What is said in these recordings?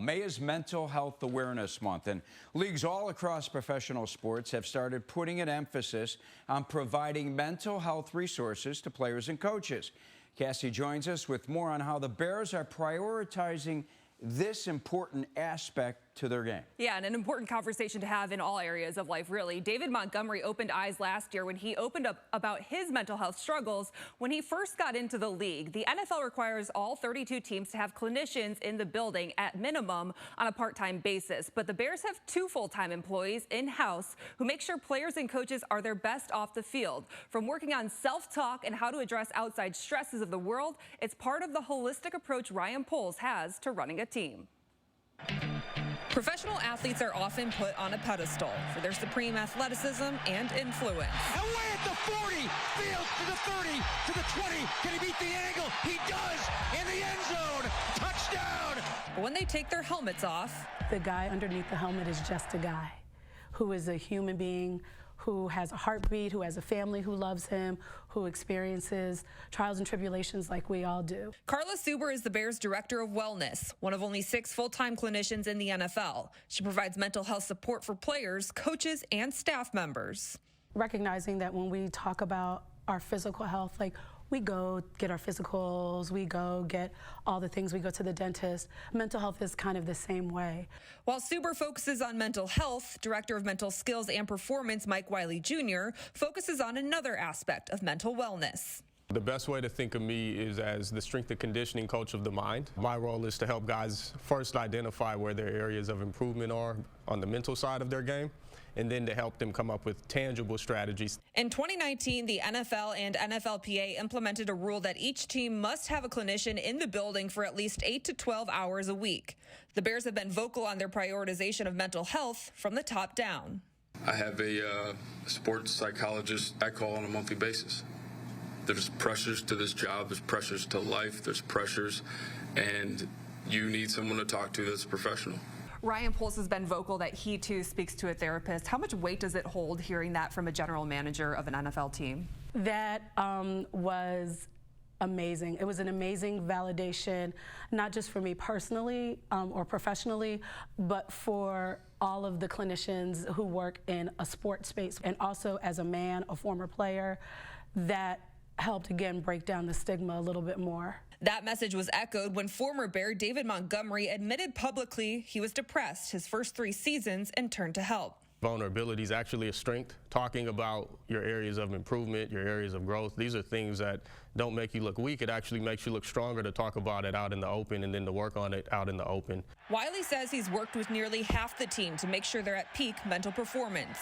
May is Mental Health Awareness Month, and leagues all across professional sports have started putting an emphasis on providing mental health resources to players and coaches. Cassie joins us with more on how the Bears are prioritizing this important aspect to their game. Yeah, and an important conversation to have in all areas of life, really. David Montgomery opened eyes last year when he opened up about his mental health struggles when he first got into the league. The NFL requires all 32 teams to have clinicians in the building at minimum on a part-time basis. But the Bears have 2 full-time employees in-house who make sure players and coaches are their best off the field. From working on self-talk and how to address outside stresses of the world, it's part of the holistic approach Ryan Poles has to running a team. Professional athletes are often put on a pedestal for their supreme athleticism and influence. Away at the 40, field to the 30, to the 20. Can he beat the angle? He does, in the end zone. Touchdown. But when they take their helmets off, the guy underneath the helmet is just a guy who is a human being, who has a heartbeat, who has a family who loves him, who experiences trials and tribulations like we all do. Carla Suber is the Bears Director of Wellness, one of only 6 full-time clinicians in the NFL. She provides mental health support for players, coaches, and staff members. Recognizing that when we talk about our physical health, like we go get our physicals, we go get all the things, we go to the dentist. Mental health is kind of the same way. While Suber focuses on mental health, Director of Mental Skills and Performance Mike Wiley Jr. focuses on another aspect of mental wellness. The best way to think of me is as the strength and conditioning coach of the mind. My role is to help guys first identify where their areas of improvement are on the mental side of their game, and then to help them come up with tangible strategies. In 2019, the NFL and NFLPA implemented a rule that each team must have a clinician in the building for at least 8 to 12 hours a week. The Bears have been vocal on their prioritization of mental health from the top down. I have a sports psychologist I call on a monthly basis. There's pressures to this job, there's pressures to life, there's pressures, and you need someone to talk to that's professional. Ryan Poles has been vocal that he too speaks to a therapist. How much weight does it hold hearing that from a general manager of an NFL team? That was amazing. It was an amazing validation, not just for me personally or professionally, but for all of the clinicians who work in a sports space, and also as a man, a former player, that helped again break down the stigma a little bit more. That message was echoed when former Bear David Montgomery admitted publicly he was depressed his first 3 seasons and turned to help. Vulnerability is actually a strength. Talking about your areas of improvement, your areas of growth, these are things that don't make you look weak. It actually makes you look stronger to talk about it out in the open and then to work on it out in the open. Wiley says he's worked with nearly half the team to make sure they're at peak mental performance.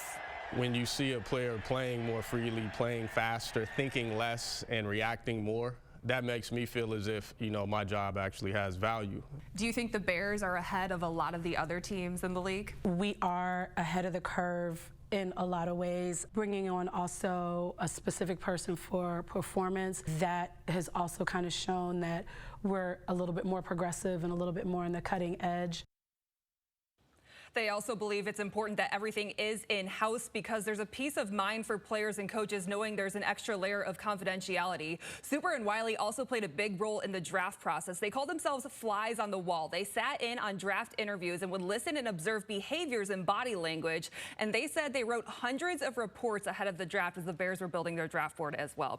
When you see a player playing more freely, playing faster, thinking less, and reacting more, that makes me feel as if, my job actually has value. Do you think the Bears are ahead of a lot of the other teams in the league? We are ahead of the curve in a lot of ways, bringing on also a specific person for performance. That has also kind of shown that we're a little bit more progressive and a little bit more on the cutting edge. They also believe it's important that everything is in-house because there's a peace of mind for players and coaches knowing there's an extra layer of confidentiality. Suber and Wiley also played a big role in the draft process. They called themselves flies on the wall. They sat in on draft interviews and would listen and observe behaviors and body language. And they said they wrote hundreds of reports ahead of the draft as the Bears were building their draft board as well.